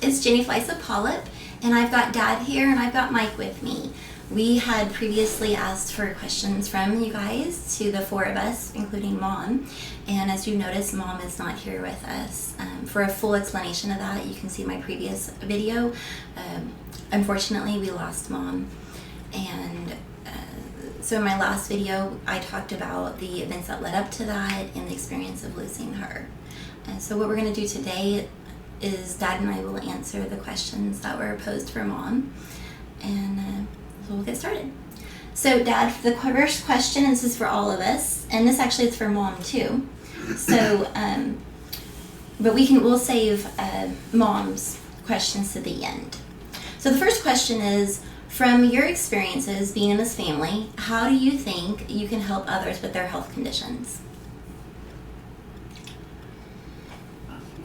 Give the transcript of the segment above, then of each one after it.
it's Jenny Fleisa Polyp, and I've got Dad here and I've got Mike with me. We had previously asked for questions from you guys to the four of us, including Mom. And as you notice, Mom is not here with us. For a full explanation of that, you can see my previous video. Unfortunately, we lost Mom. And so in my last video, I talked about the events that led up to that and the experience of losing her. So what we're going to do today is Dad and I will answer the questions that were posed for Mom. And so we'll get started. So Dad, the first question, and this is for all of us, and this actually is for Mom too. So, but we'll save Mom's questions to the end. So the first question is, from your experiences being in this family, how do you think you can help others with their health conditions?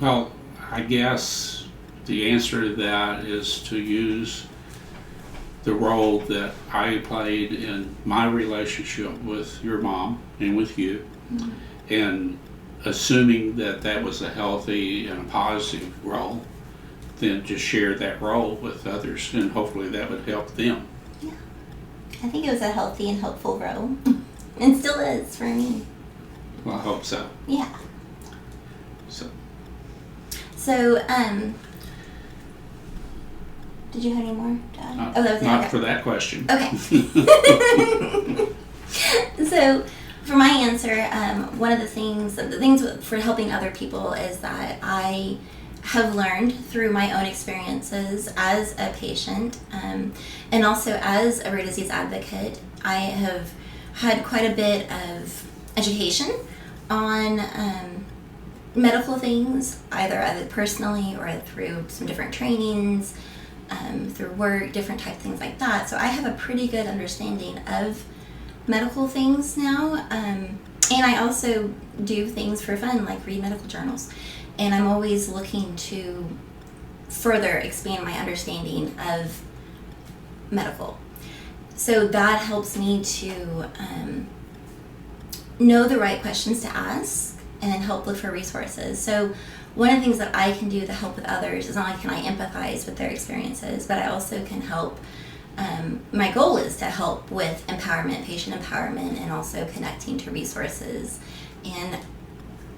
Well, I guess the answer to that is to use the role that I played in my relationship with your mom and with you, and assuming that that was a healthy and a positive role, then just share that role with others, and hopefully that would help them. Yeah, I think it was a healthy and helpful role, and still is for me. Well, I hope so. Yeah. So, did you have any more, Dad? Not, that was it. Not Okay. for that question. Okay. So, for my answer, one of the things for helping other people is that I have learned through my own experiences as a patient, and also as a rare disease advocate. I have had quite a bit of education on medical things, either personally or through some different trainings, through work, different type things like that. So I have a pretty good understanding of medical things now, and I also do things for fun, like read medical journals, and I'm always looking to further expand my understanding of medical. So that helps me to know the right questions to ask and help look for resources. So one of the things that I can do to help with others is not only can I empathize with their experiences, but I also can help. My goal is to help with empowerment, patient empowerment, and also connecting to resources. And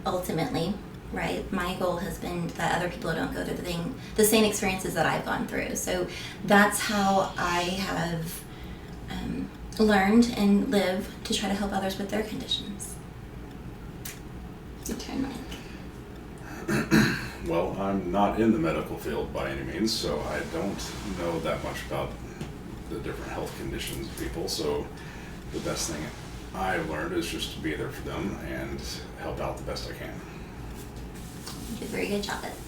ultimately, right, my goal has been that other people don't go through the same experiences that I've gone through. So that's how I have learned and live to try to help others with their conditions. Your turn, Mike. Well, I'm not in the medical field by any means, so I don't know that much about the different health conditions of people. So the best thing I've learned is just to be there for them and help out the best I can. You did a very good job at it.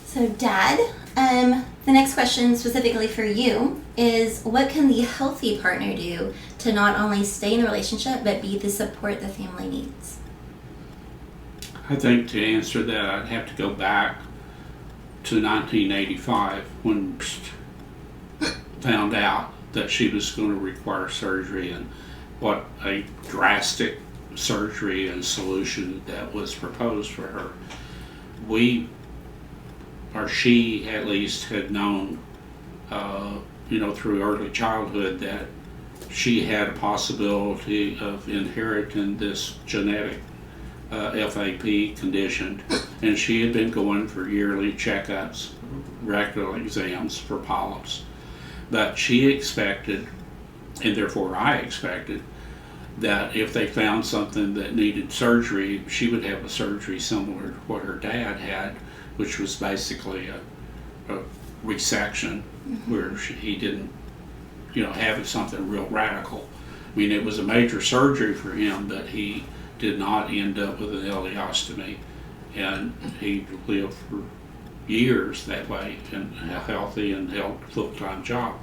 So Dad, the next question specifically for you is, what can the healthy partner do to not only stay in the relationship but be the support the family needs? I think to answer that, I'd have to go back to 1985 when I found out that she was going to require surgery, and what a drastic surgery and solution that was proposed for her. She at least had known, through early childhood that she had a possibility of inheriting this genetic FAP condition, and she had been going for yearly checkups, rectal exams for polyps. But she expected, and therefore I expected, that if they found something that needed surgery, she would have a surgery similar to what her dad had, which was basically a resection, where he didn't, have something real radical. I mean, it was a major surgery for him, but he did not end up with an ileostomy, and he lived for years that way and healthy and held a full-time job.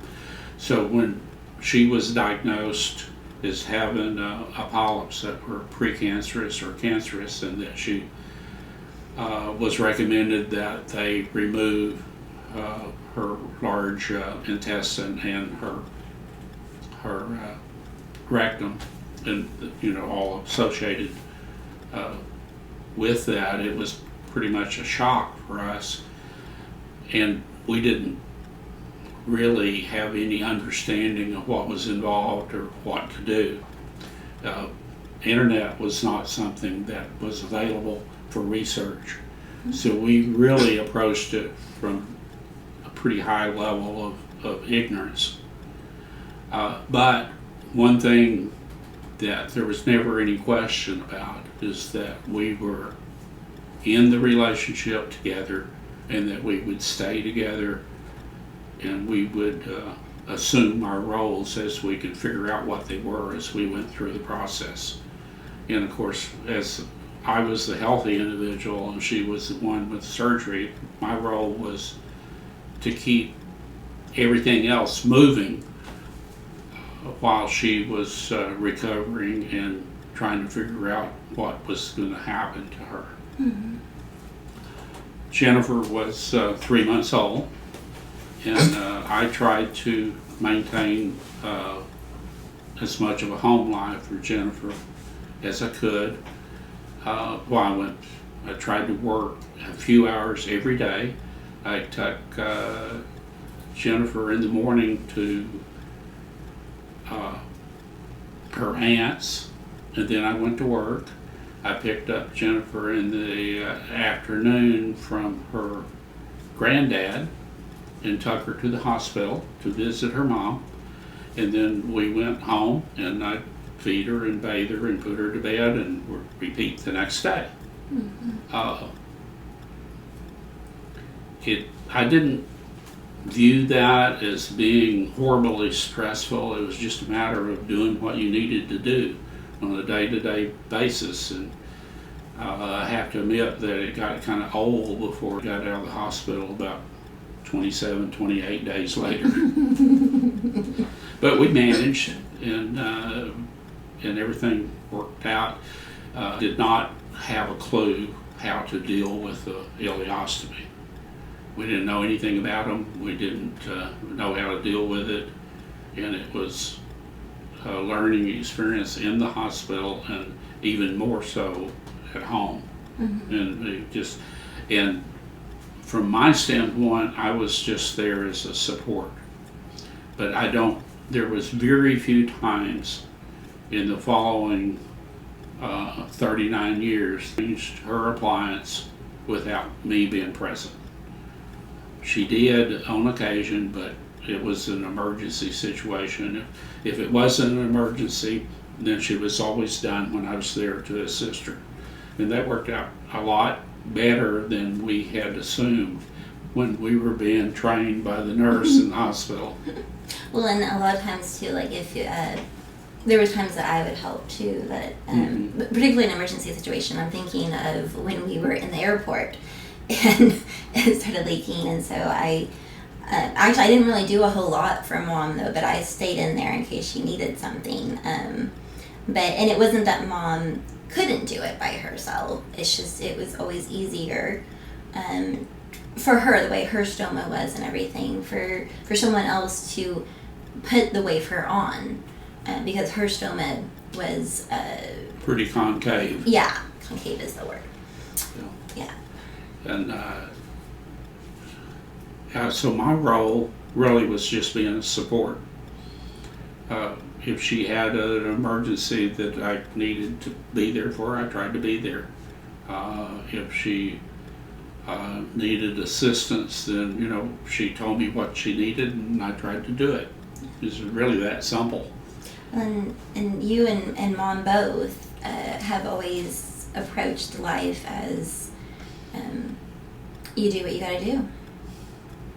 So when she was diagnosed as having polyps that were precancerous or cancerous, and that she was recommended that they remove her large intestine and her rectum, and all associated with that, it was pretty much a shock for us, and we didn't really have any understanding of what was involved or what to do. Internet was not something that was available for research, so we really approached it from a pretty high level of ignorance. But one thing that there was never any question about is that we were in the relationship together, and that we would stay together, and we would assume our roles as we could figure out what they were as we went through the process. And of course, as I was the healthy individual and she was the one with surgery, my role was to keep everything else moving while she was recovering and trying to figure out what was going to happen to her. Mm-hmm. Jennifer was 3 months old, and I tried to maintain as much of a home life for Jennifer as I could. I tried to work a few hours every day. I took Jennifer in the morning to her aunt's, and then I went to work. I picked up Jennifer in the afternoon from her granddad and took her to the hospital to visit her mom. And then we went home, and I'd feed her and bathe her and put her to bed, and repeat the next day. Mm-hmm. I didn't view that as being horribly stressful. It was just a matter of doing what you needed to do on a day-to-day basis. And I have to admit that it got kind of old before I got out of the hospital, about 27, 28 days later. But we managed, and everything worked out. Did not have a clue how to deal with the ileostomy. We didn't know anything about them. We didn't know how to deal with it, and it was a learning experience in the hospital, and even more so at home. Mm-hmm. And from my standpoint, I was just there as a support. But there was very few times in the following 39 years changed her appliance without me being present. She did on occasion, but it was an emergency situation. If it wasn't an emergency, then she was always done when I was there to assist her. And that worked out a lot better than we had assumed when we were being trained by the nurse in the hospital. Well, and a lot of times too, like if you, there were times that I would help too, that particularly in an emergency situation. I'm thinking of when we were in the airport and it started leaking, and so I didn't really do a whole lot for Mom though, but I stayed in there in case she needed something. And it wasn't that Mom couldn't do it by herself. It's just it was always easier for her, the way her stoma was and everything, for someone else to put the wafer on, because her stoma was pretty concave. Yeah, concave is the word. Yeah. And so my role really was just being a support. If she had an emergency that I needed to be there for, I tried to be there. If she needed assistance, then she told me what she needed, and I tried to do it. It was really that simple. And you and Mom both have always approached life as you do what you gotta do.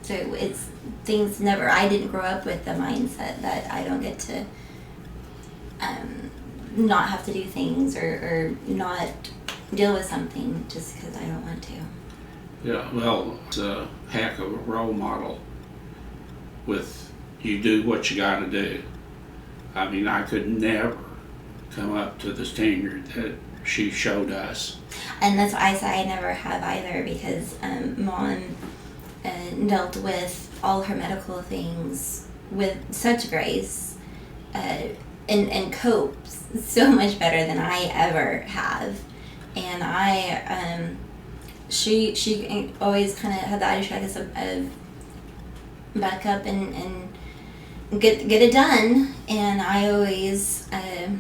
So it's things never. I didn't grow up with the mindset that I don't get to not have to do things or not deal with something just because I don't want to. Yeah, well, it's a heck of a role model with you do what you got to do. I mean, I could never come up to the standard that she showed us. And that's why I say I never have either, because Mom dealt with all her medical things with such grace and copes so much better than I ever have. And she always kind of had the attitude, I guess, of back up and get it done. And I always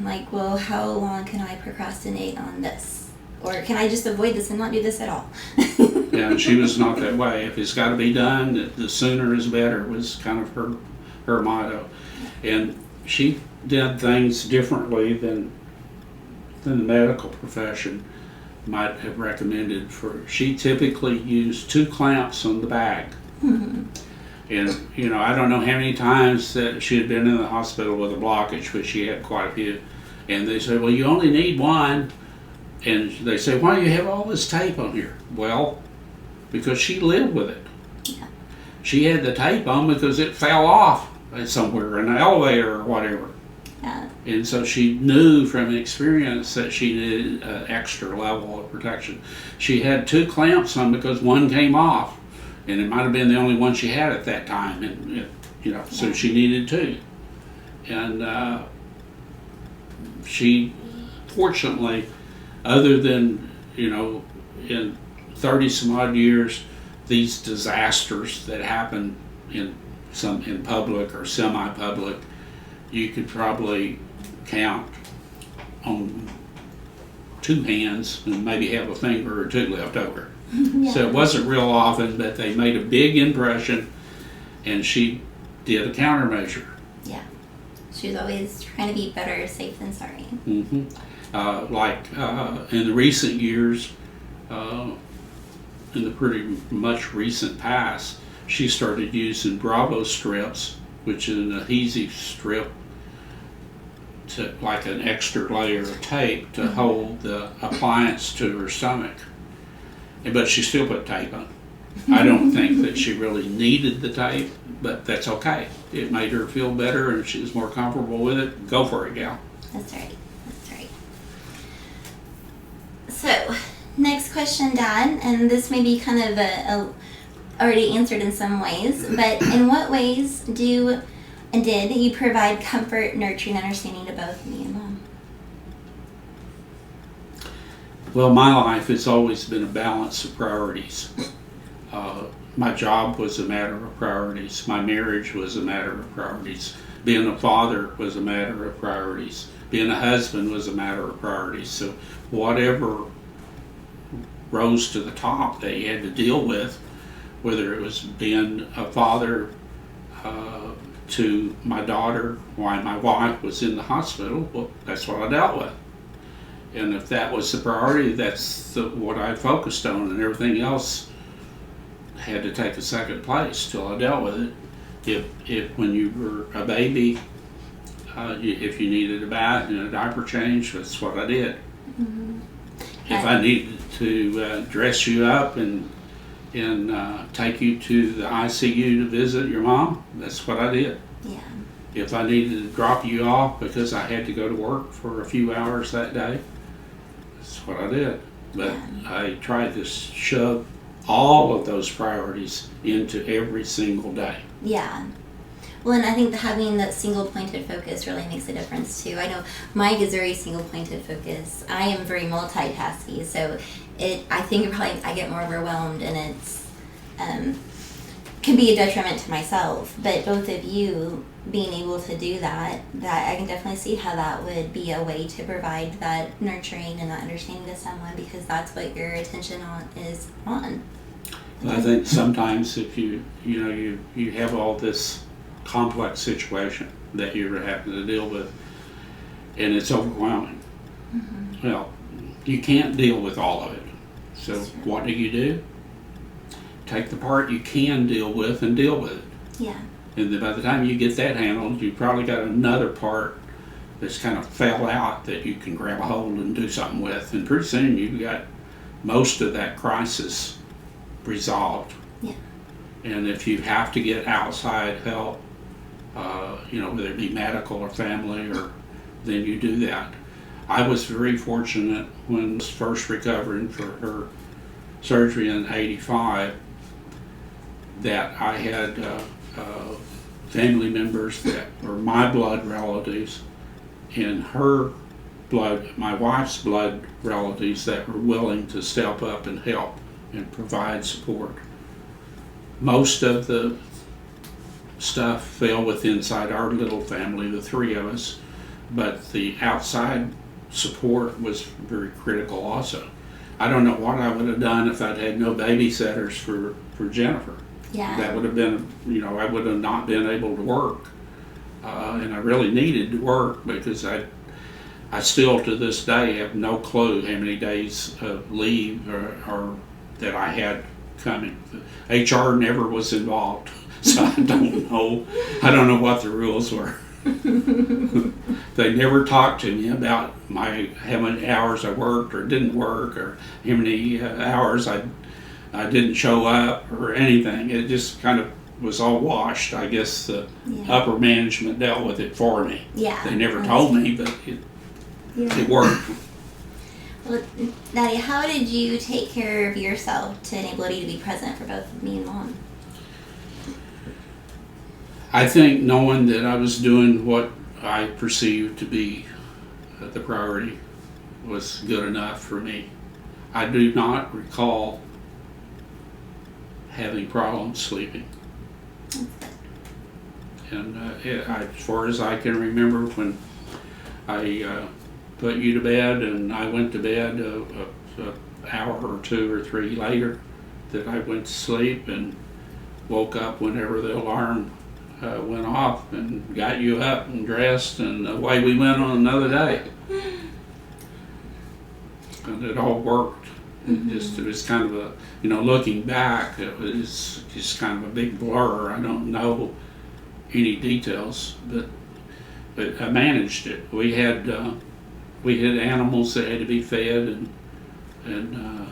like, well, how long can I procrastinate on this, or can I just avoid this and not do this at all? Yeah, and she was not that way. If it's got to be done, the sooner is better was kind of her motto. And she did things differently than the medical profession might have recommended. She typically used 2 clamps on the bag. Mm-hmm. And, you know, I don't know how many times that she had been in the hospital with a blockage, but she had quite a few. And they said, well, you only need 1. And they say, why do you have all this tape on here? Well, because she lived with it. Yeah. She had the tape on because it fell off somewhere in the elevator or whatever. Yeah. And so she knew from experience that she needed an extra level of protection. She had 2 clamps on because 1 came off, and it might have been the only one she had at that time, and you know, so she needed 2. And she, fortunately, other than, you know, in 30 some odd years, these disasters that happen in public or semi-public, you could probably count on 2 hands and maybe have a finger or 2 left over. Yeah. So it wasn't real often, but they made a big impression, and she did a countermeasure. Yeah. She was always trying to be better safe than sorry. Mm-hmm. In the recent years, in the pretty much recent past, she started using Bravo strips, which is an adhesive strip, to like an extra layer of tape to hold the appliance to her stomach. But she still put tape on. I don't think that she really needed the tape, but that's okay. It made her feel better and she was more comfortable with it. Go for it, gal. That's right. That's right. So, next question, Dad, and this may be kind of a already answered in some ways, but in what ways did you provide comfort, nurturing, and understanding to both me and Mom? Well, my life has always been a balance of priorities. My job was a matter of priorities. My marriage was a matter of priorities. Being a father was a matter of priorities. Being a husband was a matter of priorities. So whatever rose to the top that you had to deal with, whether it was being a father to my daughter while my wife was in the hospital, well, that's what I dealt with. And if that was the priority, that's what I focused on, and everything else had to take a second place till I dealt with it. If when you were a baby, if you needed a bath and a diaper change, that's what I did. Mm-hmm. If I needed to dress you up and take you to the ICU to visit your mom, that's what I did. Yeah. If I needed to drop you off because I had to go to work for a few hours that day, that's what I did. But I tried to shove all of those priorities into every single day. Yeah. Well, and I think that having that single-pointed focus really makes a difference too. I know Mike is very single-pointed focus. I am very multitasking, so I think probably I get more overwhelmed, and it's can be a detriment to myself. But both of you being able to do that I can definitely see how that would be a way to provide that nurturing and that understanding to someone, because that's what your attention is on. I think sometimes if you have all this complex situation that you're having to deal with, and it's overwhelming. Mm-hmm. Well, you can't deal with all of it. So what do? Take the part you can deal with and deal with it. Yeah. And then by the time you get that handled, you probably got another part that's kind of fell out that you can grab a hold and do something with. And pretty soon you've got most of that crisis resolved. Yeah. And if you have to get outside help, whether it be medical or family, then you do that. I was very fortunate when I was first recovering for her surgery in '85 that I had family members that were my blood relatives and her blood, my wife's blood relatives, that were willing to step up and help and provide support. Most of the stuff fell within inside our little family, the three of us, but the outside support was very critical also. I don't know what I would have done if I'd had no babysitters for Jennifer. Yeah. That would have been, I would have not been able to work. And I really needed to work because I still to this day have no clue how many days of leave or that I had coming. HR never was involved, so I don't know what the rules were. They never talked to me about how many hours I worked or didn't work, or how many hours I didn't show up or anything. It just kind of was all washed. I guess the upper management dealt with it for me. Yeah. They never told me, but it worked. Well, Nadia, how did you take care of yourself to enable you to be present for both me and Mom? I think knowing that I was doing what I perceived to be the priority was good enough for me. I do not recall having problems sleeping. And as far as I can remember, when I put you to bed and I went to bed an hour or 2 or 3 later, that I went to sleep and woke up whenever the alarm went off and got you up and dressed, and away we went on another day. And it all worked. It was kind of a, looking back, it was just kind of a big blur. I don't know any details, but I managed it. We had animals that had to be fed, and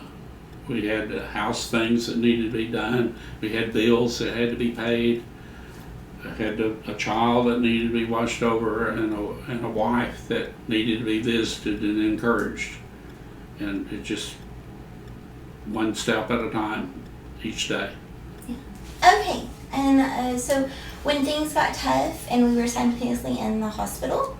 we had house things that needed to be done. We had bills that had to be paid. I had a child that needed to be watched over, and a wife that needed to be visited and encouraged. And it just one step at a time each day. Yeah. Okay, and so when things got tough and we were simultaneously in the hospital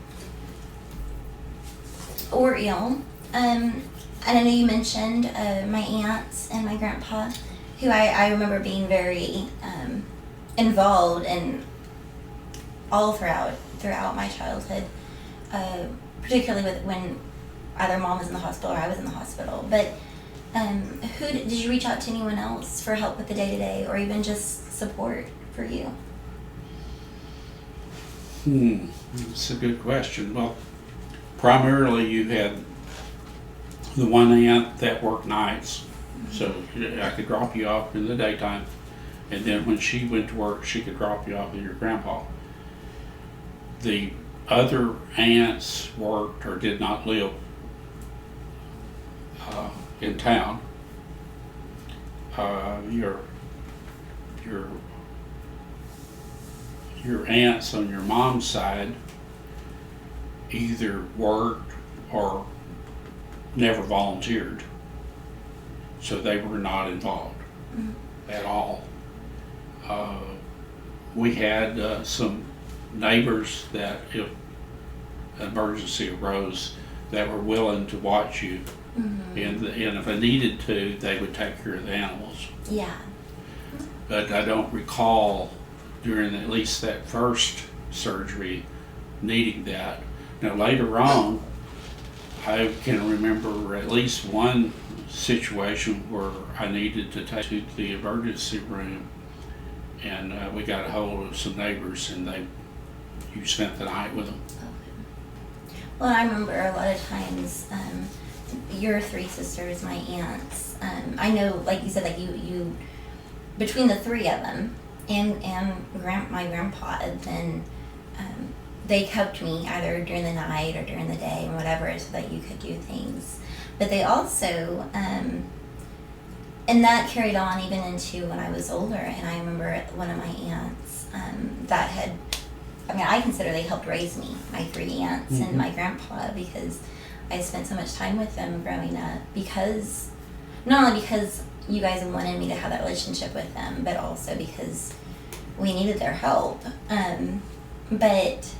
or ill, and I know you mentioned my aunts and my grandpa, who I remember being very involved in all throughout my childhood, particularly when either Mom was in the hospital or I was in the hospital. But did you reach out to anyone else for help with the day-to-day, or even just support for you? That's a good question. Well, primarily you had the one aunt that worked nights, so I could drop you off in the daytime, and then when she went to work, she could drop you off with your grandpa. The other aunts worked or did not live in town. Your aunts on your mom's side either worked or never volunteered, so they were not involved at all. We had some neighbors that, if an emergency arose, that were willing to watch you, and if I needed to, they would take care of the animals. Yeah. But I don't recall during at least that first surgery needing that. Now later on, I can remember at least one situation where I needed to take to the emergency room, and we got a hold of some neighbors, and you spent the night with them. Okay. Well, I remember a lot of times your 3 sisters, my aunts. I know, like you said, like you between the 3 of them and my grandpa, then they kept me either during the night or during the day and whatever, so that you could do things. But they also, and that carried on even into when I was older. And I remember one of my aunts that had, I consider they helped raise me, my 3 aunts and my grandpa, because I spent so much time with them growing up, because not only because you guys wanted me to have that relationship with them, but also because we needed their help. But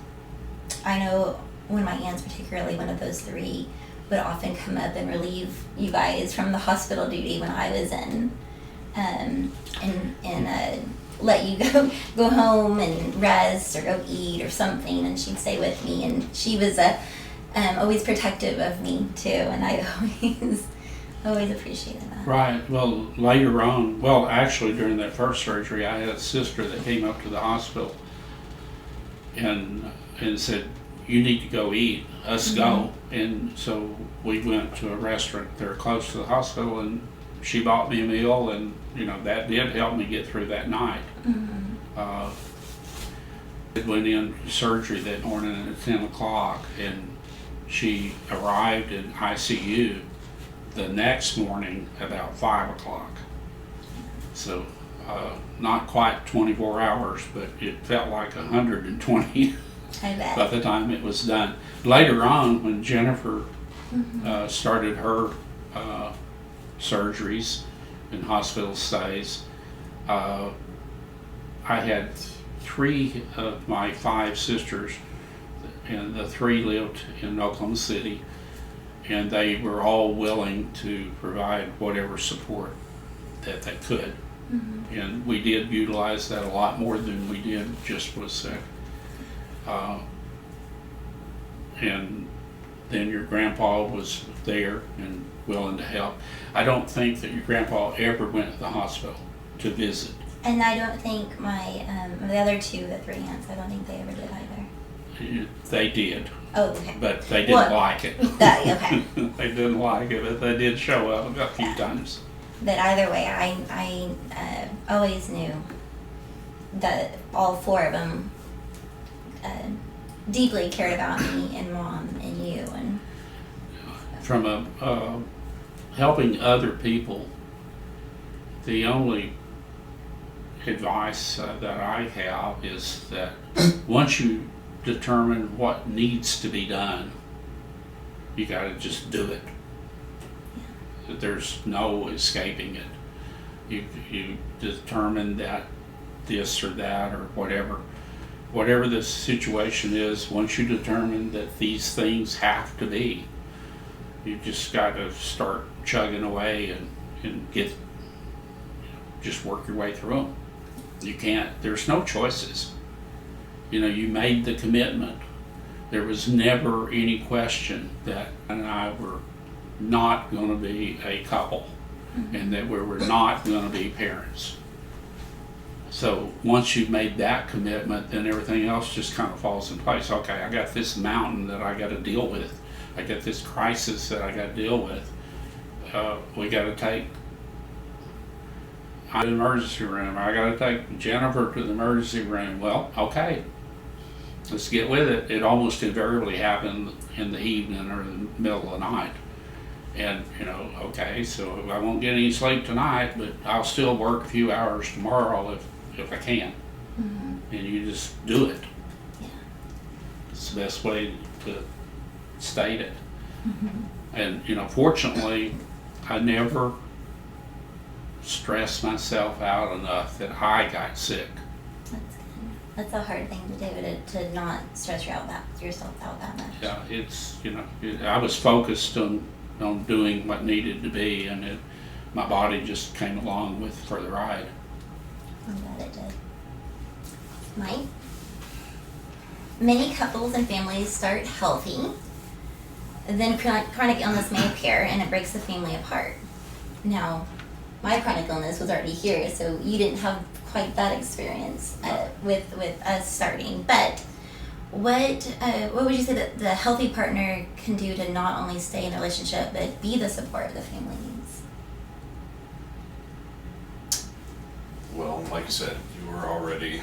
I know when my aunts, particularly one of those 3, would often come up and relieve you guys from the hospital duty when I was in, and let you go home and rest or go eat or something, and she'd stay with me, and she was always protective of me too, and I always appreciated that. Right. Well, later on, well, actually during that first surgery, I had a sister that came up to the hospital and said, "You need to go eat. Us go." And so we went to a restaurant there close to the hospital, and she bought me a meal, and that did help me get through that night. It went in surgery that morning at 10 o'clock, and she arrived in ICU the next morning about 5 o'clock. So not quite 24 hours, but it felt like 120 I bet. by the time it was done. Later on, when Jennifer started her surgeries and hospital stays, I had 3 of my 5 sisters, and the 3 lived in Oklahoma City, and they were all willing to provide whatever support that they could. And we did utilize that a lot more than we did just was sick. And then your grandpa was there and willing to help. I don't think that your grandpa ever went to the hospital to visit. And I don't think my the other 2, the 3 aunts, I don't think they ever did either. They did. Oh, okay. But they didn't like it. Okay. They didn't like it, but they did show up a few times. But either way, I always knew that all 4 of them deeply cared about me and Mom and you. And From helping other people, the only advice that I have is that once you determine what needs to be done, you got to just do it. There's no escaping it. You determine that this or that or whatever the situation is, once you determine that these things have to be, you just got to start chugging away and just work your way through them. You can't, there's no choices. You made the commitment. There was never any question that Ann and I were not going to be a couple, and that we were not going to be parents. So once you've made that commitment, then everything else just kind of falls in place. Okay, I got this mountain that I got to deal with. I got this crisis that I got to deal with. We got to take the emergency room. I got to take Jennifer to the emergency room. Well, okay, let's get with it. It almost invariably happened in the evening or the middle of the night. And, okay, so I won't get any sleep tonight, but I'll still work a few hours tomorrow if I can. And you just do it. yeah. It's the best way to state it. And, fortunately, I never stressed myself out enough that I got sick. That's good. That's a hard thing to do, to not stress yourself out that much. Yeah, it's, I was focused on doing what needed to be, and my body just came along for the ride. I'm glad it did. Mike? Many couples and families start healthy, then chronic illness may appear and it breaks the family apart. Now, my chronic illness was already here, so you didn't have quite that experience with us starting. But what would you say that the healthy partner can do to not only stay in a relationship but be the support the family needs? Well, like you said, you already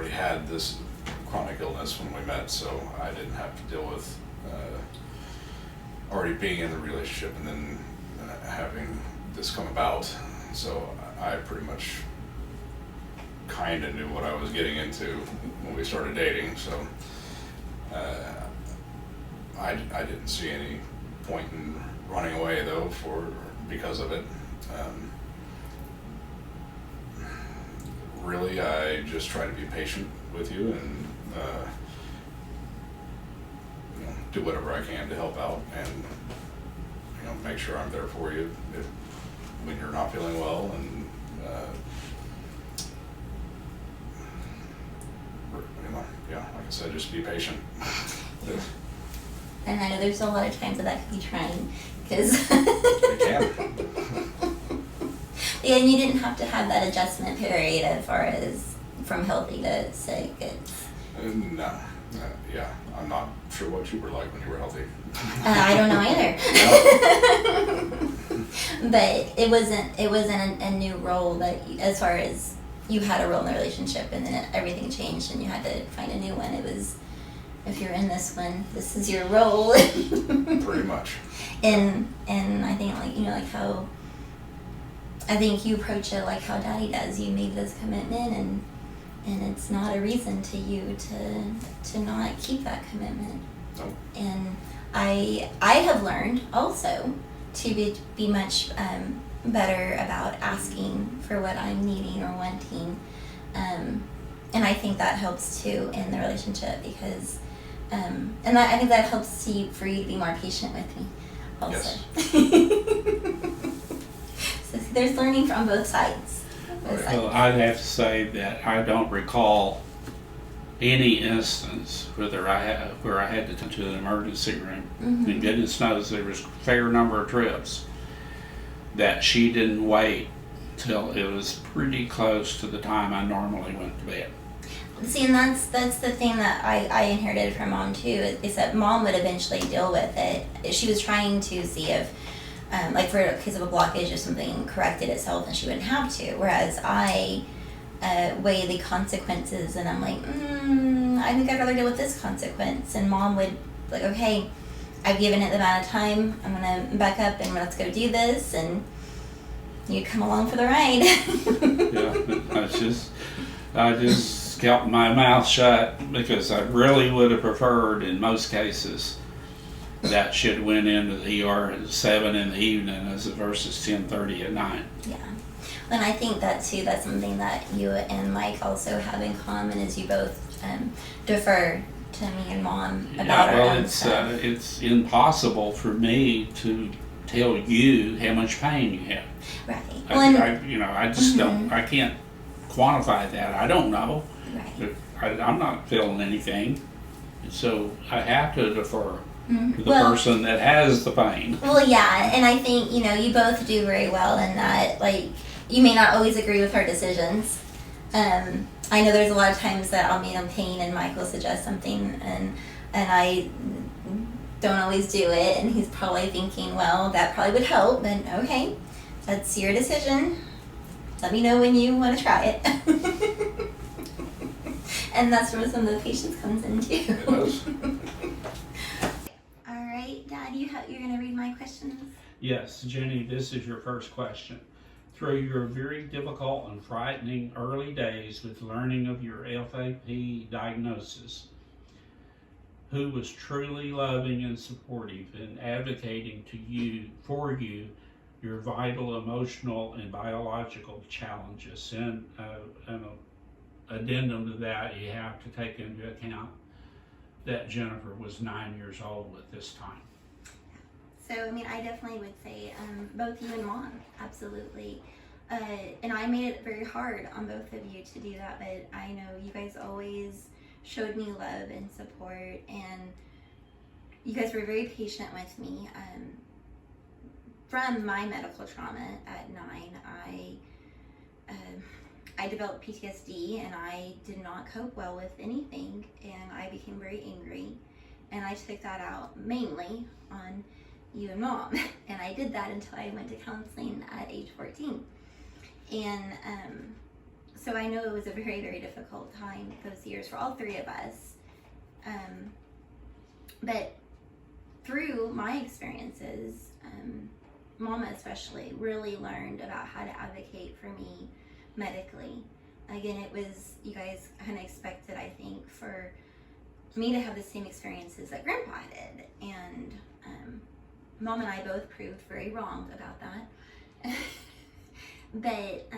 had this chronic illness when we met, so I didn't have to deal with already being in the relationship and then having this come about. So I pretty much kind of knew what I was getting into when we started dating. So I didn't see any point in running away though because of it. Really, I just try to be patient with you and do whatever I can to help out and, you know, make sure I'm there for you when you're not feeling well, and you know, yeah, like I said, just be patient. Yeah. And I know there's a lot of times that can be trying, because It can. yeah, and you didn't have to have that adjustment period as far as from healthy to sick. It's No, yeah, I'm not sure what you were like when you were healthy. I don't know either. But it wasn't a new role that, as far as you had a role in the relationship, and then everything changed and you had to find a new one. It was, if you're in this one, this is your role. Pretty much. And I think, like, you know, like how I think you approach it like how Daddy does. You made this commitment, and it's not a reason to you to not keep that commitment. Nope. And I have learned also to be much better about asking for what I'm needing or wanting, and I think that helps too in the relationship, because and I think that helps for you to be more patient with me also. Yes. So there's learning from both sides. Well, I'd have to say that I don't recall any instance where I had to come to an emergency room. Mm-hmm. And goodness knows there was a fair number of trips that she didn't wait till it was pretty close to the time I normally went to bed. See, and that's the thing that I inherited from Mom too, is that Mom would eventually deal with it. She was trying to see if, like, for a case of a blockage or something, corrected itself and she wouldn't have to. Whereas I weigh the consequences, and I'm like, I think I'd rather deal with this consequence. And Mom would, like, okay, I've given it the amount of time, I'm gonna back up and let's go do this, and you come along for the ride. Yeah, I just kept my mouth shut, because I really would have preferred, in most cases, that she'd went into the ER at 7 in the evening as versus 10:30 at night. Yeah. And I think that too, that's something that you and Mike also have in common, is you both defer to me and Mom about our own stuff. It's impossible for me to tell you how much pain you have. Right. I just don't, I can't quantify that. I don't know. Right. I'm not feeling anything. So I have to defer to the Well, person that has the pain. Well, yeah, and I think, you know, you both do very well in that. Like, you may not always agree with her decisions. I know there's a lot of times that I'll meet on pain and Mike will suggest something, and I don't always do it, and he's probably thinking, well, that probably would help, but okay, that's your decision. Let me know when you want to try it. And that's where some of the patience comes in too. It does. All right, Dad, you're going to read my questions? Yes, Jenny, this is your first question. Through your very difficult and frightening early days with learning of your FAP diagnosis, who was truly loving and supportive and advocating for you, your vital, emotional, and biological challenges? And an addendum to that, you have to take into account that Jennifer was 9 years old at this time. So, I mean, I definitely would say both you and Mom, absolutely. And I made it very hard on both of you to do that, but I know you guys always showed me love and support, and you guys were very patient with me. From my medical trauma at 9, I developed PTSD, and I did not cope well with anything, and I became very angry, and I took that out mainly on you and Mom. And I did that until I went to counseling at age 14. And so I know it was a very, very difficult time those years for all three of us. But through my experiences, Mama especially really learned about how to advocate for me medically. Again, it was, you guys kind of expected, I think, for me to have the same experiences that Grandpa did. And Mom and I both proved very wrong about that. But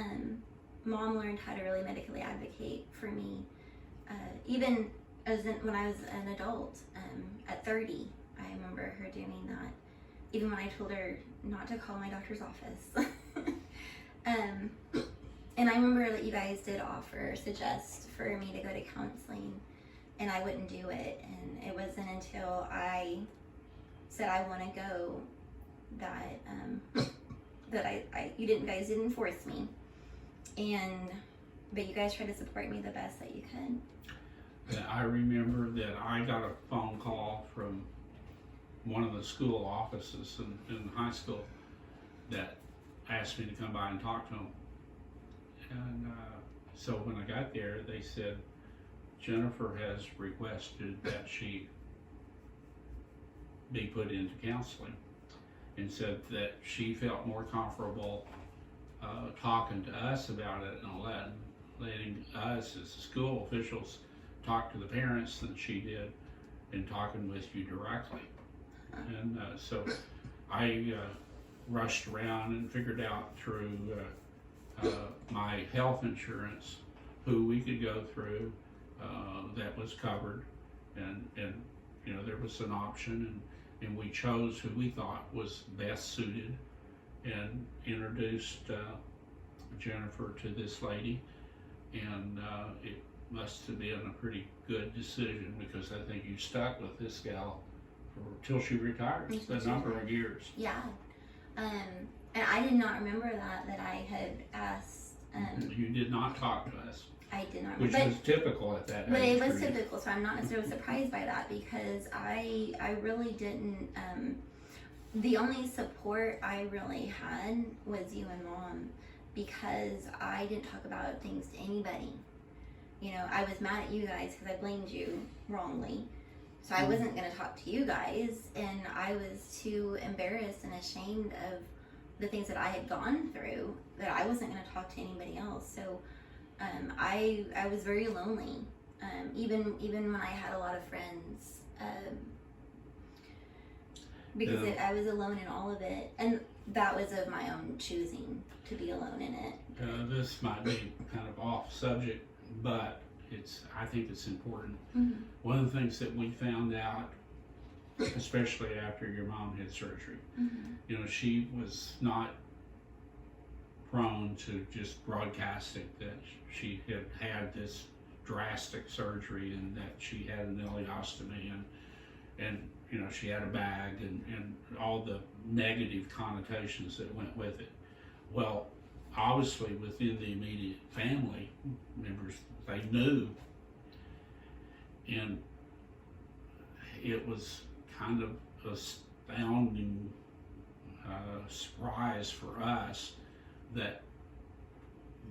Mom learned how to really medically advocate for me, even when I was an adult, at 30. I remember her doing that, even when I told her not to call my doctor's office. And I remember that you guys did suggest for me to go to counseling, and I wouldn't do it. And it wasn't until I said I want to go that you guys didn't force me, but you guys tried to support me the best that you could. I remember that I got a phone call from one of the school offices in high school that asked me to come by and talk to them. And so when I got there, they said, Jennifer has requested that she be put into counseling, and said that she felt more comfortable talking to us about it and letting us as school officials talk to the parents than she did in talking with you directly. And so I rushed around and figured out through my health insurance who we could go through that was covered, and you know, there was an option, and we chose who we thought was best suited, and introduced Jennifer to this lady, and it must have been a pretty good decision, because I think you stuck with this gal till she retires, a number of years. Yeah. And I did not remember that I had asked. You did not talk to us. I did not Which remember. was typical at that age. But it was for you. typical, so I'm not necessarily surprised by that, because I really didn't. The only support I really had was you and Mom, because I didn't talk about things to anybody. You know, I was mad at you guys because I blamed you wrongly. So I wasn't going to talk to you guys, and I was too embarrassed and ashamed of the things that I had gone through that I wasn't going to talk to anybody else. So I was very lonely, even when I had a lot of friends, because I was alone in all of it, and that was of my own choosing to be alone in it. This might be kind of off subject, but I think it's important. Mm-hmm. One of the things that we found out, especially after your mom had surgery, you know, she was not prone to just broadcasting that she had had this drastic surgery and that she had an ileostomy and you know, she had a bag and all the negative connotations that went with it. Well, obviously within the immediate family members, they knew, and it was kind of astounding surprise for us that,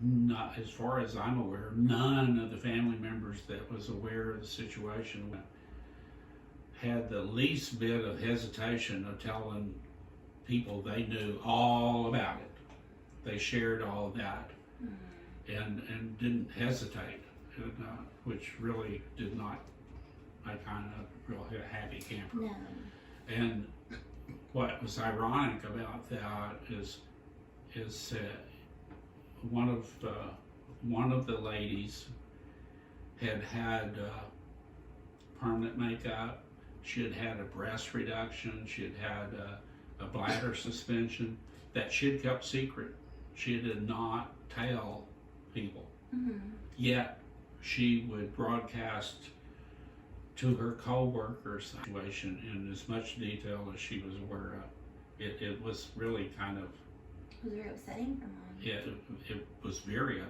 not as far as I'm aware, none of the family members that was aware of the situation had the least bit of hesitation of telling people they knew all about it. They shared all of that, and didn't hesitate, which really did not make kind of real happy camper. No. And what was ironic about that is one of the ladies had permanent makeup. She had had a breast reduction. She had had a bladder suspension that she had kept secret. She did not tell people. Yet she would broadcast to her co-workers the situation in as much detail as she was aware of. It was really kind of... It was very upsetting for Mom. It was very,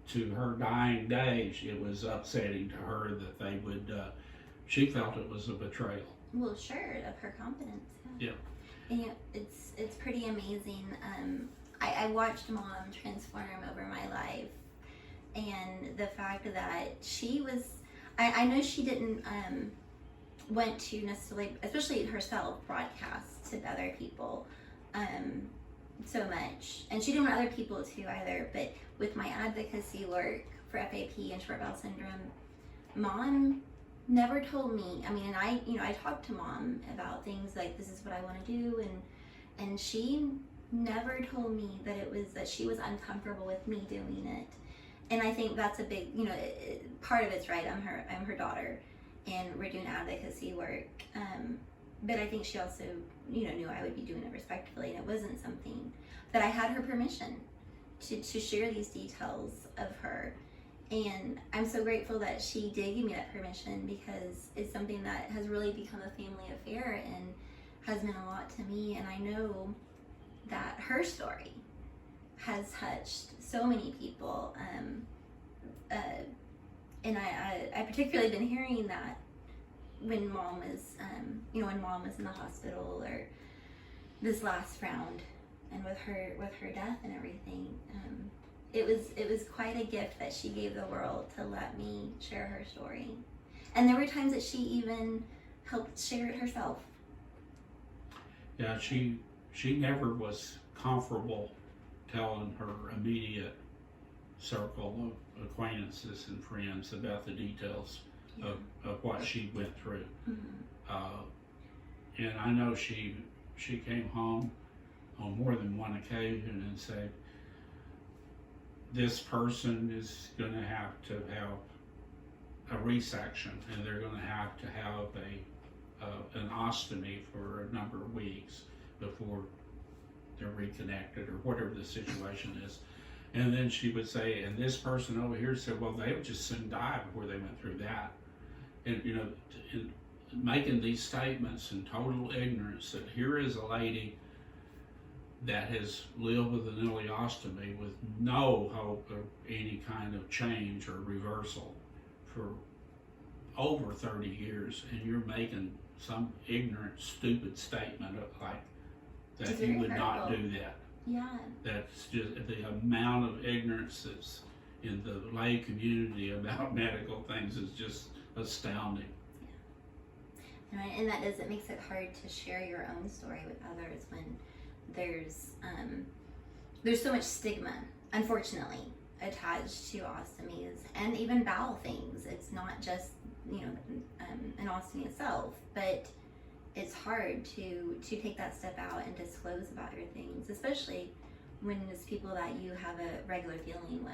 to her dying days, it was upsetting to her that they would, she felt it was a betrayal. Well, sure, of her confidence. Yeah. And you know, it's pretty amazing. I watched Mom transform over my life, and the fact that she was, I know she didn't went to necessarily, especially herself, broadcast to other people so much, and she didn't want other people to either. But with my advocacy work for FAP and short bowel syndrome, Mom never told me. I mean, and I talked to Mom about things like, this is what I want to do, and she never told me that she was uncomfortable with me doing it. And I think that's a big, part of it's right. I'm her daughter, and we're doing advocacy work. But I think she also, knew I would be doing it respectfully, and it wasn't something that I had her permission to share these details of her. And I'm so grateful that she did give me that permission, because it's something that has really become a family affair and has meant a lot to me. And I know that her story has touched so many people. And I particularly been hearing that when mom was, when mom was in the hospital, or this last round, and with her death and everything. It was quite a gift that she gave the world to let me share her story. And there were times that she even helped share it herself. Yeah, she never was comfortable telling her immediate circle of acquaintances and friends about the details of what she went through. Mm-hmm. And I know she came home on more than one occasion and said, this person is going to have a resection, and they're going to have an ostomy for a number of weeks before they're reconnected, or whatever the situation is. And then she would say, and this person over here said, well, they would just soon die before they went through that. And in making these statements in total ignorance, that here is a lady that has lived with an ileostomy with no hope of any kind of change or reversal for over 30 years, and you're making some ignorant, stupid statement like that you would not do that. Yeah. That's just the amount of ignorance that's in the lay community about medical things is just astounding. Yeah. And it makes it hard to share your own story with others when there's so much stigma, unfortunately, attached to ostomies and even bowel things. It's not just an ostomy itself, but it's hard to take that step out and disclose about your things, especially when it's people that you have a regular dealing with.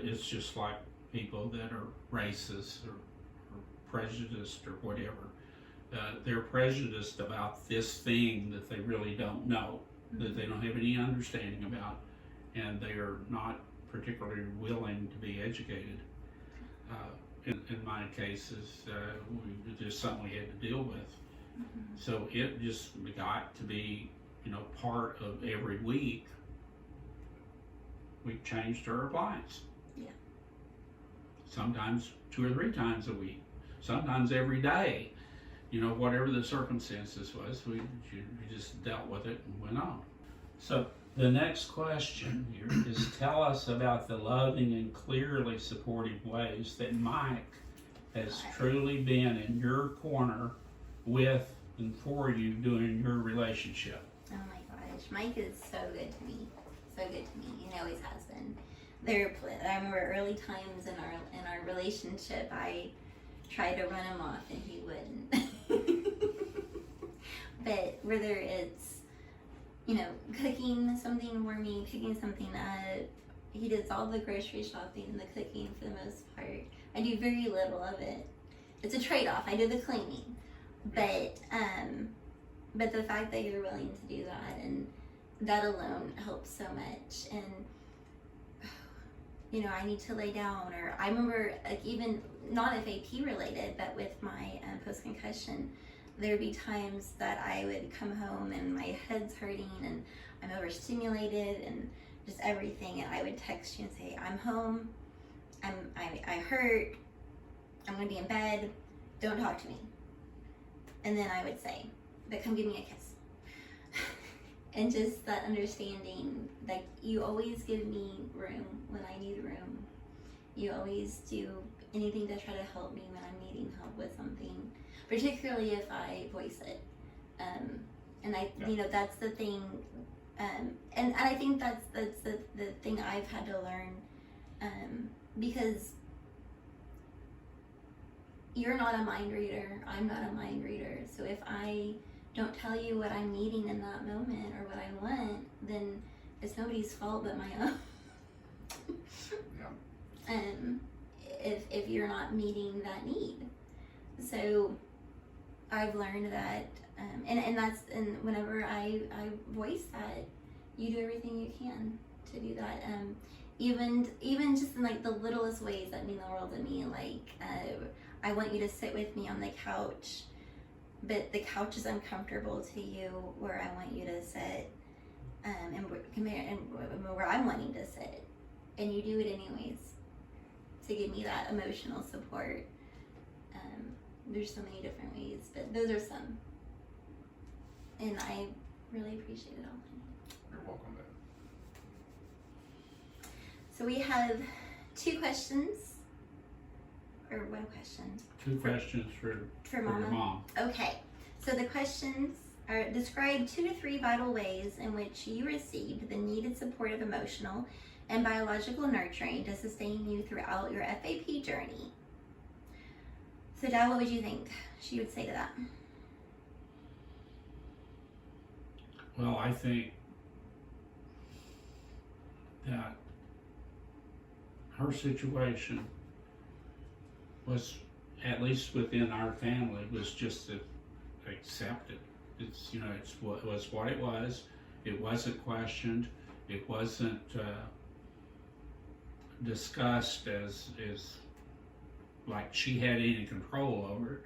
It's just like people that are racist or prejudiced or whatever. They're prejudiced about this thing that they really don't know, that they don't have any understanding about, and they are not particularly willing to be educated. In my cases, just something we had to deal with. Mm-hmm. So it just got to be, part of every week. We changed her appliance. Yeah. Sometimes 2 or 3 times a week. Sometimes every day. Whatever the circumstances was, we just dealt with it and went on. So the next question here is, tell us about the loving and clearly supportive ways that Mike has truly been in your corner with and for you during your relationship. Oh my gosh, Mike is so good to me. So good to me. He always has been. I remember early times in our relationship, I tried to run him off and he wouldn't. But whether it's cooking something for me, picking something up, he does all the grocery shopping and the cooking for the most part. I do very little of it. It's a trade-off. I do the cleaning, but the fact that you're willing to do that, and that alone helps so much. And I need to lay down, or I remember, like, even not FAP related, but with my post-concussion, there'd be times that I would come home and my head's hurting and I'm overstimulated and just everything, and I would text you and say, I'm home, I hurt, I'm gonna be in bed, don't talk to me. And then I would say, but come give me a kiss. And just that understanding, like, you always give me room when I need room. You always do anything to try to help me when I'm needing help with something, particularly if I voice it. And that's the thing. And I think that's the thing I've had to learn, because you're not a mind reader, I'm not a mind reader. So if I don't tell you what I'm needing in that moment or what I want, then it's nobody's fault but my own. Yeah. if you're not meeting that need. So I've learned that, and whenever I voice that, you do everything you can to do that. Even just in like the littlest ways that mean the world to me. Like I want you to sit with me on the couch, but the couch is uncomfortable to you where I want you to sit, and where I'm wanting to sit, and you do it anyways to give me that emotional support. There's so many different ways, but those are some, and I really appreciate it all. You're welcome, Dad. So we have 2 questions, or 1 question. 2 questions for your Mama? mom. Okay, so the questions are: describe 2 to 3 vital ways in which you received the needed supportive emotional and biological nurturing to sustain you throughout your FAP journey. So Dad, what would you think she would say to that? Well, I think that her situation was, at least within our family, was just accepted. It's, it was what it was. It wasn't questioned. It wasn't discussed as like she had any control over it.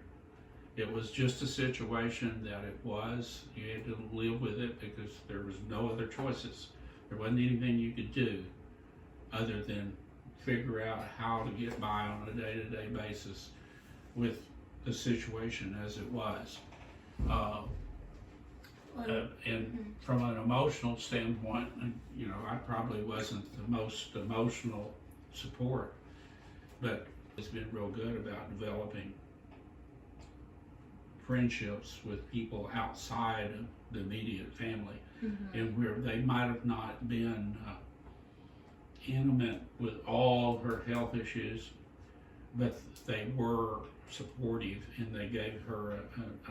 It was just a situation that it was. You had to live with it because there was no other choices. There wasn't anything you could do other than figure out how to get by on a day-to-day basis with the situation as it was. And from an emotional standpoint, I probably wasn't the most emotional support, but it's been real good about developing friendships with people outside of the immediate family, and where they might have not been intimate with all her health issues, but they were supportive and they gave her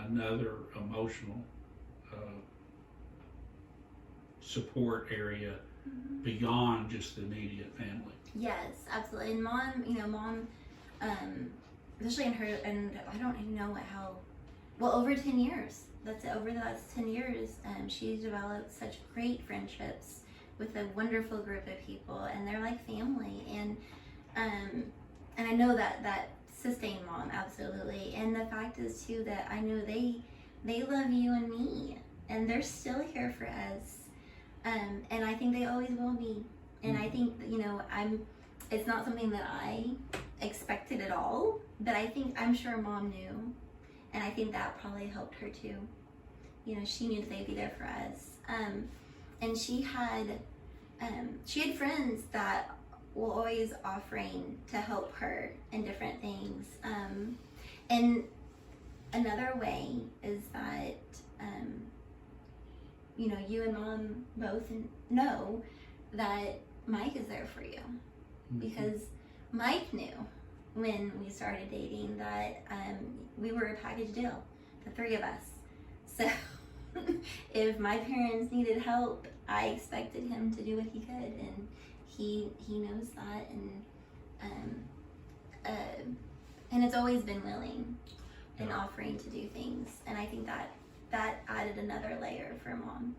another emotional support area beyond just the immediate family. Yes, absolutely. And Mom, especially in her, and I don't even know over 10 years. Over the last 10 years, she's developed such great friendships with a wonderful group of people, and they're like family. And I know that sustained Mom, absolutely. And the fact is too that I know they love you and me, and they're still here for us. And I think they always will be. And I think it's not something that I expected at all, but I'm sure Mom knew, and I think that probably helped her too. She knew that they'd be there for us. And she had friends that were always offering to help her in different things. And another way is that you and Mom both know that Mike is there for you, because Mike knew when we started dating that we were a package deal, the 3 of us. So if my parents needed help, I expected him to do what he could, and he knows that, and it's always been willing and offering to do things, and I think that added another layer for Mom.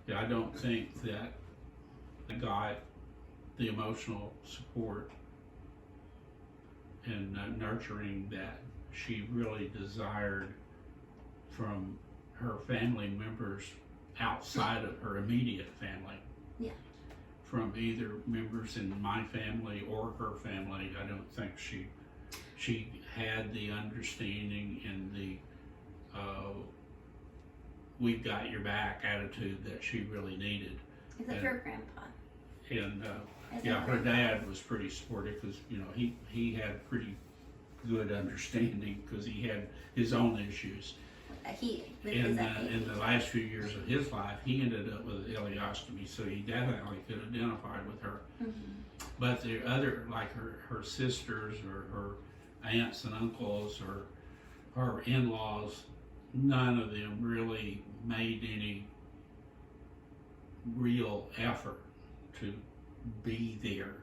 Yeah, I don't think that I got the emotional support and nurturing that she really desired from her family members outside of her immediate family. Yeah. From either members in my family or her family, I don't think she had the understanding and the we've got your back attitude that she really needed. Except for Grandpa. And her dad was pretty supportive because he had pretty good understanding because he had his own issues. In the last few years of his life, he ended up with ileostomy, so he definitely could identify with her. But the other, like her sisters or her aunts and uncles or her in-laws, none of them really made any real effort to be there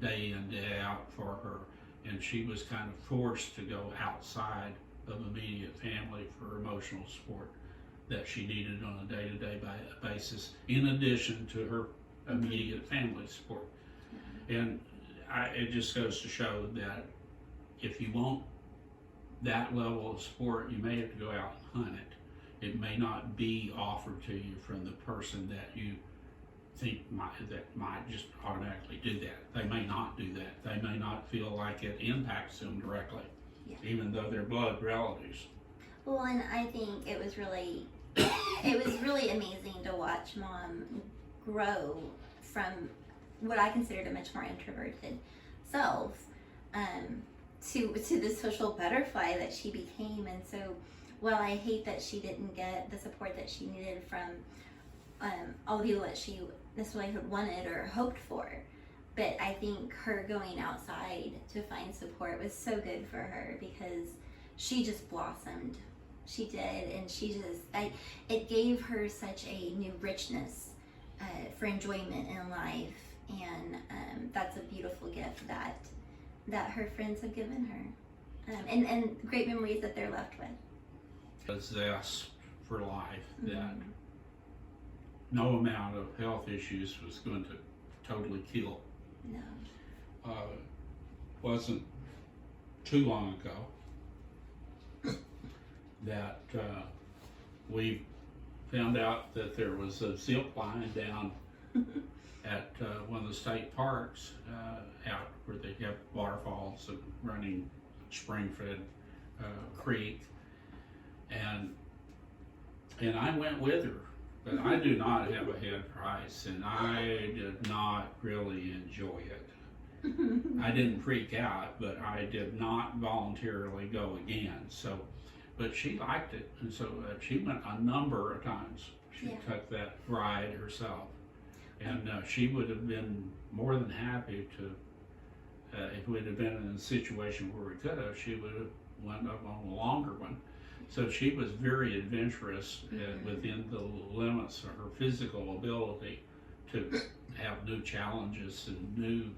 day in, day out for her. and she was kind of forced to go outside of immediate family for emotional support that she needed on a day-to-day basis, in addition to her immediate family support. And it just goes to show that if you want that level of support, you may have to go out and hunt it. It may not be offered to you from the person that you think might just automatically do that. They may not do that. They may not feel like it impacts them directly, even though they're blood relatives. Well, and I think it was really amazing to watch Mom grow from what I considered a much more introverted self to the social butterfly that she became. And so while I hate that she didn't get the support that she needed from all the people that she necessarily had wanted or hoped for, but I think her going outside to find support was so good for her, because she just blossomed. She did, and it gave her such a new richness for enjoyment in life, and that's a beautiful gift that her friends have given her, and great memories that they're left with. A zest for life that no amount of health issues was going to totally kill. No. Wasn't too long ago that we found out that there was a zip line down at one of the state parks out where they have waterfalls and running spring-fed creek, and I went with her. But I do not have a head price, and I did not really enjoy it. I didn't freak out, but I did not voluntarily go again. So, but she liked it, and so she went a number of times. She took that ride herself, and she would have been more than happy to. If we'd have been in a situation where we could have, she would have went up on a longer one. So she was very adventurous within the limits of her physical ability to have new challenges and new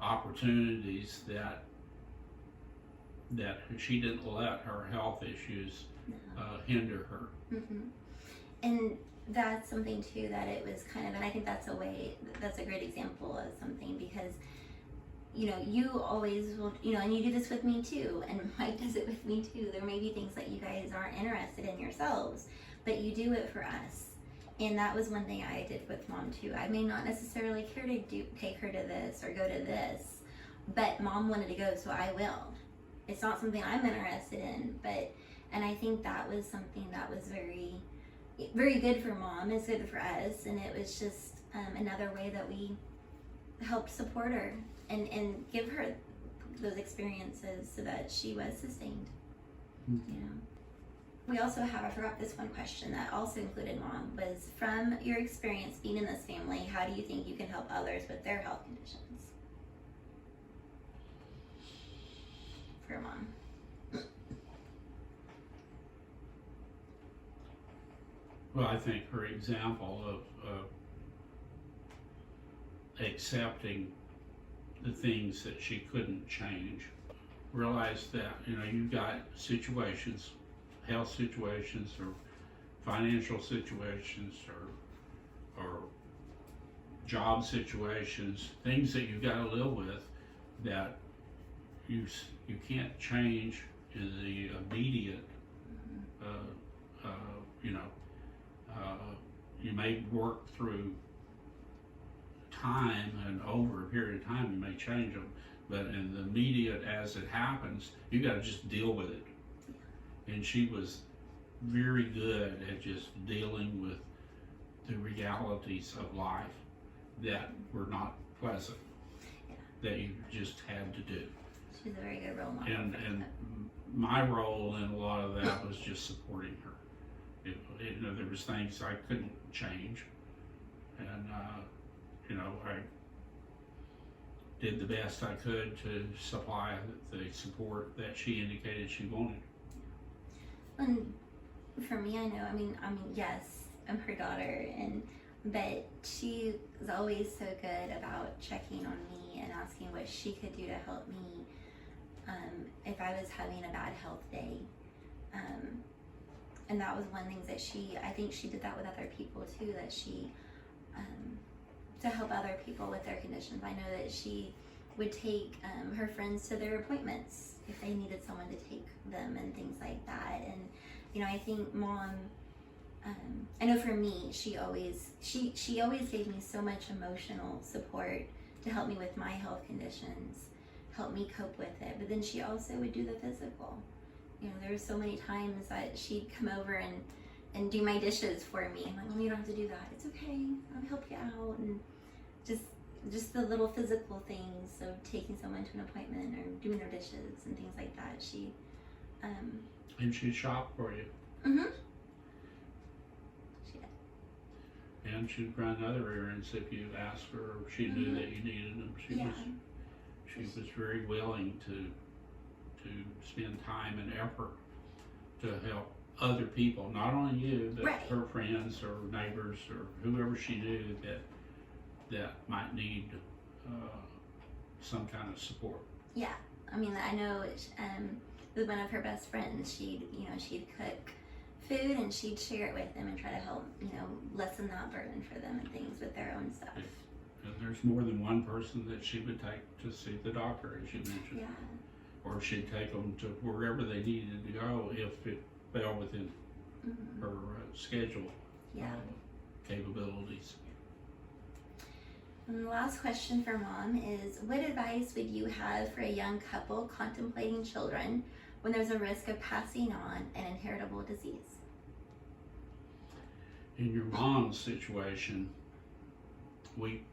opportunities that she didn't let her health issues hinder her. And that's something too that it was kind of, and I think that's a great example of something, because you always will, and you do this with me too, and Mike does it with me too. There may be things that you guys aren't interested in yourselves, but you do it for us. And that was one thing I did with Mom too. I may not necessarily care to take her to this or go to this, but Mom wanted to go, so I will. It's not something I'm interested in, and I think that was something that was very, very good for Mom. It's good for us, and it was just another way that we helped support her and give her those experiences so that she was sustained. We also have, I forgot this one question that also included Mom, was from your experience being in this family, how do you think you can help others with their health conditions? For Mom. Well, I think her example of accepting the things that she couldn't change, realized that you've got situations, health situations or financial situations or job situations, things that you've got to live with that you can't change in the immediate. You may work through time, and over a period of time you may change them, but in the immediate, as it happens, you got to just deal with it. And she was very good at just dealing with the realities of life that were not pleasant, that you just had to do. She's a very good role model. And my role in a lot of that was just supporting her. There was things I couldn't change, and I did the best I could to supply the support that she indicated she wanted. And for me, I know, I mean, yes, I'm her daughter, but she was always so good about checking on me and asking what she could do to help me if I was having a bad health day. And that was one thing that I think she did that with other people too, that she, to help other people with their conditions. I know that she would take her friends to their appointments if they needed someone to take them and things like that. And, you know, I think Mom, I know for me, she always gave me so much emotional support to help me with my health conditions, help me cope with it. But then she also would do the physical. You know, there were so many times that she'd come over and do my dishes for me. I'm like, well, you don't have to do that. It's okay. I'll help you out. And just the little physical things of taking someone to an appointment or doing their dishes and things like that. And she'd shop for you. Mm-hmm. She did. And she'd run other errands if you asked her, or she knew that you needed them. She was very willing to spend time and effort to help other people, not only you, but her friends or neighbors or whoever she knew that might need some kind of support. Yeah, I mean, I know with one of her best friends, she'd cook food and she'd share it with them and try to help, lessen that burden for them and things with their own stuff. And there's more than one person that she would take to see the doctor, as you mentioned. Yeah. Or she'd take them to wherever they needed to go if it fell within her schedule capabilities. And the last question for Mom is, what advice would you have for a young couple contemplating children when there's a risk of passing on an inheritable disease? In your mom's situation, we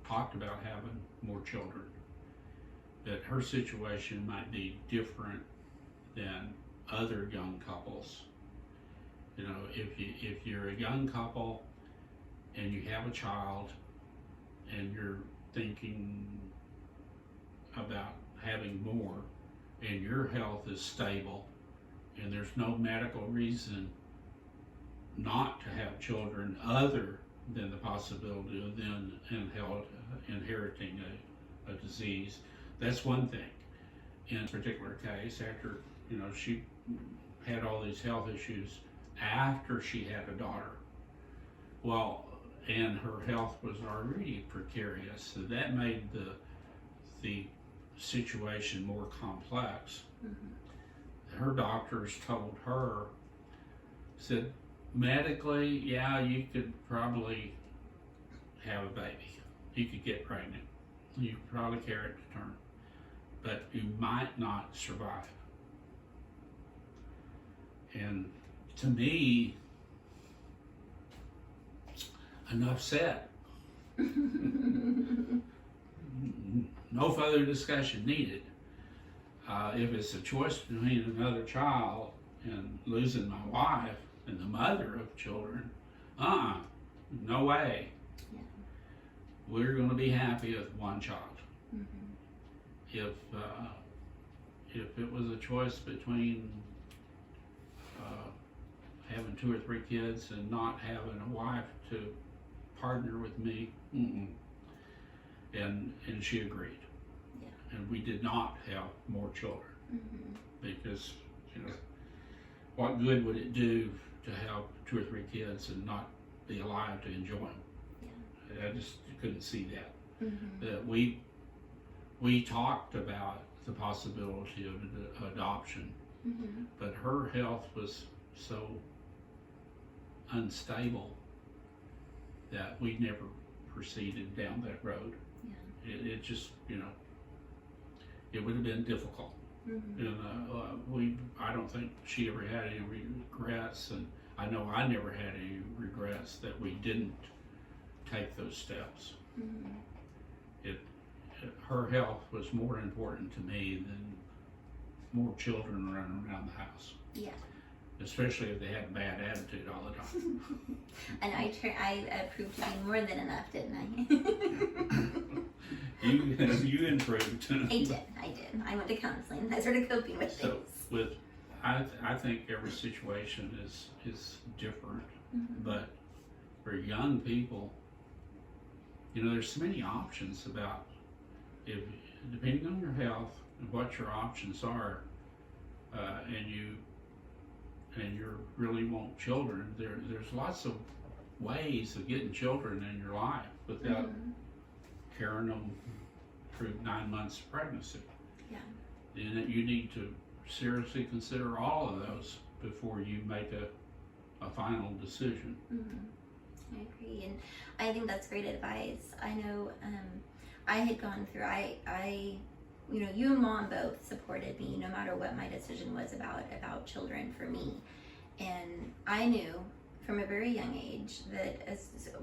talked about having more children. That her situation might be different than other young couples. You know, if you're a young couple and you have a child and you're thinking about having more and your health is stable and there's no medical reason not to have children other than the possibility of them inheriting a disease, that's one thing. In a particular case, after she had all these health issues after she had a daughter, well, and her health was already precarious, so that made the situation more complex. Her doctors told her, said, medically, yeah, you could probably have a baby. You could get pregnant. You could probably carry it to term. But you might not survive. And to me, enough said. No further discussion needed. If it's a choice between another child and losing my wife and the mother of children, no way. Yeah. We're going to be happy with one child. If it was a choice between having 2 or 3 kids and not having a wife to partner with me, and she agreed. Yeah. And we did not have more children because what good would it do to have 2 or 3 kids and not be alive to enjoy them? Yeah. I just couldn't see that. We talked about the possibility of adoption, but her health was so unstable that we never proceeded down that road. Yeah. It just, it would have been difficult. And I don't think she ever had any regrets, and I know I never had any regrets that we didn't take those steps. Her health was more important to me than more children running around the house. Yeah. Especially if they had a bad attitude all the time. And I proved to be more than enough, didn't I? You improved. I did. I went to counseling. I started coping with things. I think every situation is different, but for young people, there's so many options about depending on your health what your options are, and you really want children, there's lots of ways of getting children in your life without carrying them through 9 months of pregnancy. Yeah. And that you need to seriously consider all of those before you make a final decision. I agree, and I think that's great advice. I know I had gone through, you know, you and Mom both supported me no matter what my decision was about children for me. And I knew from a very young age that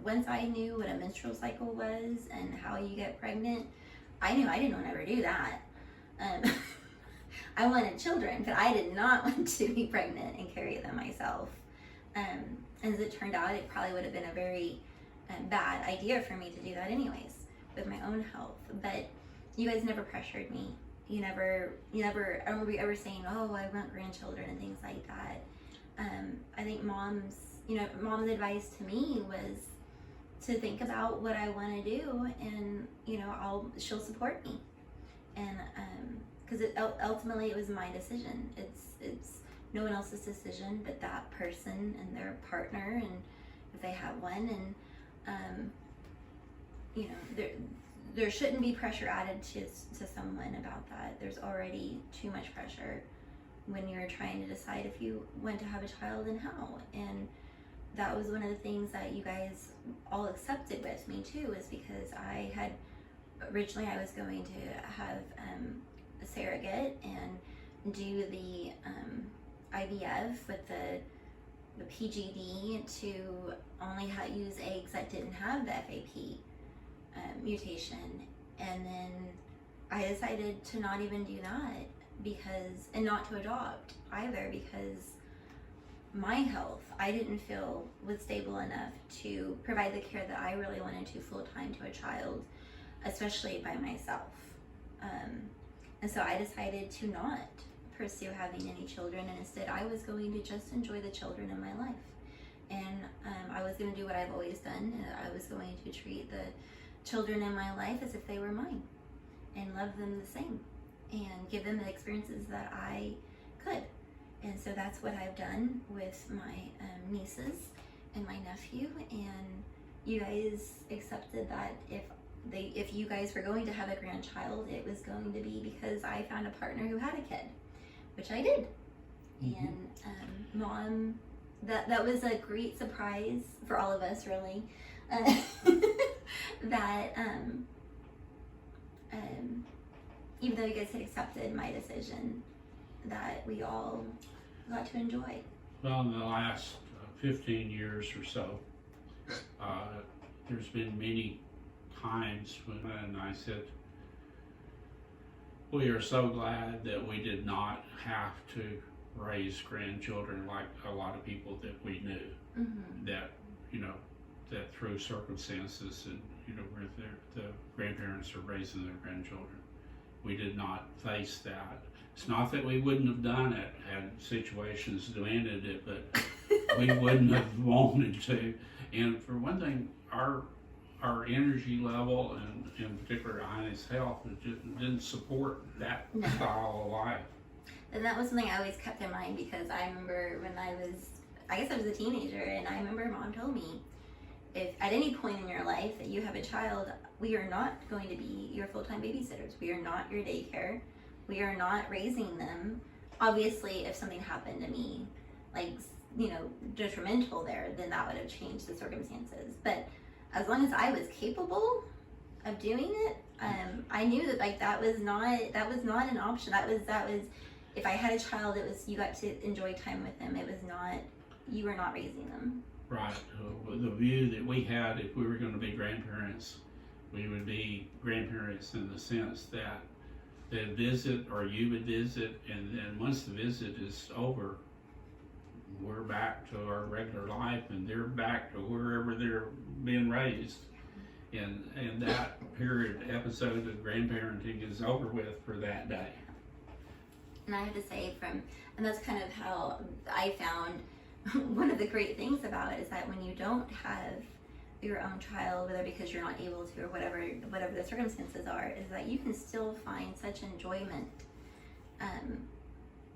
once I knew what a menstrual cycle was and how you get pregnant, I knew I didn't want to ever do that. I wanted children, but I did not want to be pregnant and carry them myself. And as it turned out, it probably would have been a very bad idea for me to do that anyways, with my own health. But you guys never pressured me. You never, I don't remember you ever saying, oh, I want grandchildren and things like that. I think Mom's advice to me was to think about what I want to do, and, you know, she'll support me. And, because ultimately it was my decision. It's no one else's decision but that person and their partner, and if they have one, and you know, there shouldn't be pressure added to someone about that. There's already too much pressure when you're trying to decide if you want to have a child and how. And that was one of the things that you guys all accepted with me too, is because originally I was going to have a surrogate and do the IVF with the PGD to only use eggs that didn't have the FAP mutation. And then I decided to not even do that and not to adopt either, because my health, I didn't feel was stable enough to provide the care that I really wanted to full-time to a child, especially by myself. And so I decided to not pursue having any children, and instead I was going to just enjoy the children in my life. And I was going to do what I've always done. I was going to treat the children in my life as if they were mine and love them the same and give them the experiences that I could. And so that's what I've done with my nieces and my nephew. And you guys accepted that if you guys were going to have a grandchild, it was going to be because I found a partner who had a kid, which I did. And Mom, that was a great surprise for all of us, really. That even though you guys had accepted my decision, that we all got to enjoy. Well, in the last 15 years or so, there's been many times when I said, we are so glad that we did not have to raise grandchildren like a lot of people that we knew, that, you know, that through circumstances and, you know, where the grandparents are raising their grandchildren. We did not face that. It's not that we wouldn't have done it had situations demanded it, but we wouldn't have wanted to. And for one thing, our energy level, and in particular Ina's health, it just didn't support that style of life. And that was something I always kept in mind, because I remember when I was a teenager, and I remember Mom told me, if at any point in your life that you have a child, we are not going to be your full-time babysitters. We are not your daycare. We are not raising them. Obviously, if something happened to me, like, you know, detrimental there, then that would have changed the circumstances. But as long as I was capable of doing it, I knew that that was not an option. That was if I had a child, it was, you got to enjoy time with them. It was not, you were not raising them. Right. The view that we had, if we were going to be grandparents, we would be grandparents in the sense that they'd visit, or you would visit, and then once the visit is over, we're back to our regular life, and they're back to wherever they're being raised. And that episode of grandparenting is over with for that day. And I have to say, and that's kind of how I found one of the great things about it, is that when you don't have your own child, whether because you're not able to or whatever the circumstances are, is that you can still find such enjoyment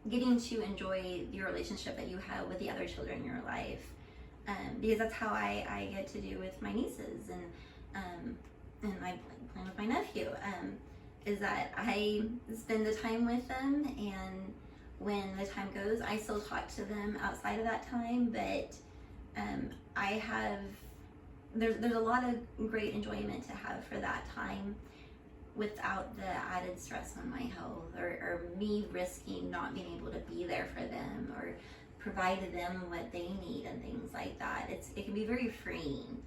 getting to enjoy your relationship that you have with the other children in your life. Because that's how I get to do with my nieces and I plan with my nephew. Is that I spend the time with them, and when the time goes, I still talk to them outside of that time. But there's a lot of great enjoyment to have for that time without the added stress on my health or me risking not being able to be there for them or provide them what they need and things like that. It can be very freeing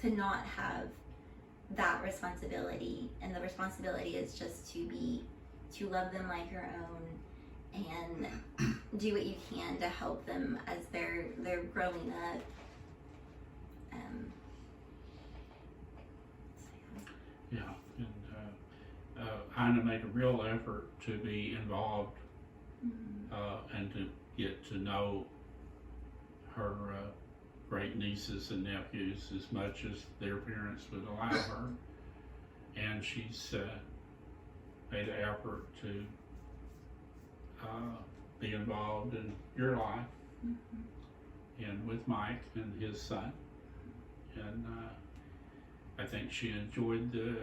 to not have that responsibility, and the responsibility is just to love them like your own and do what you can to help them as they're growing up. Yeah, and Ina made a real effort to be involved and to get to know her great nieces and nephews as much as their parents would allow her. And she's made an effort to be involved in your life and with Mike and his son. And I think she enjoyed the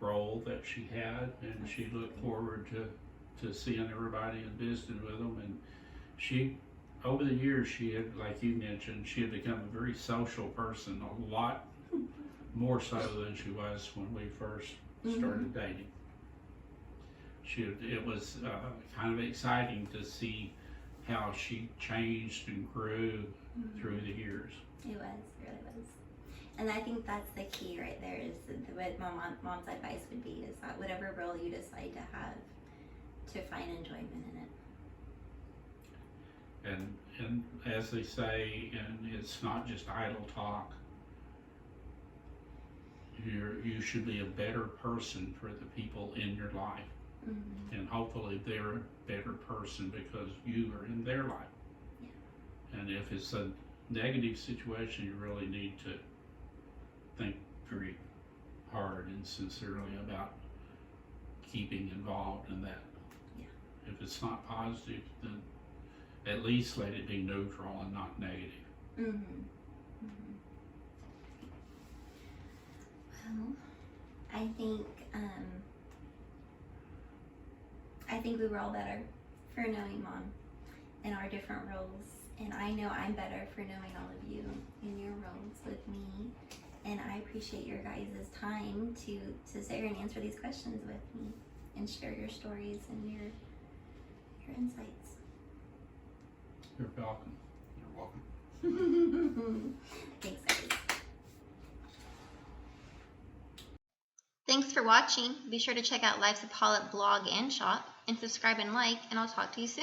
role that she had, and she looked forward to seeing everybody and visiting with them. And she, over the years, she had, like you mentioned, she had become a very social person, a lot more so than she was when we first started dating. It was kind of exciting to see how she changed and grew through the years. It really was. And I think that's the key right there, is what mom's advice would be, is that whatever role you decide to have, to find enjoyment in it. And as they say, and it's not just idle talk, you should be a better person for the people in your life. And hopefully they're a better person because you are in their life. Yeah. And if it's a negative situation, you really need to think very hard and sincerely about keeping involved in that. Yeah. If it's not positive, then at least let it be neutral and not negative. Well, I think we were all better for knowing Mom in our different roles, and I know I'm better for knowing all of you in your roles with me. And I appreciate your guys' time to sit here and answer these questions with me and share your stories and your insights. You're welcome. You're welcome. Thanks, guys. Thanks for watching. Be sure to check out Life's a Polyp blog and shop, and subscribe and like, and I'll talk to you soon.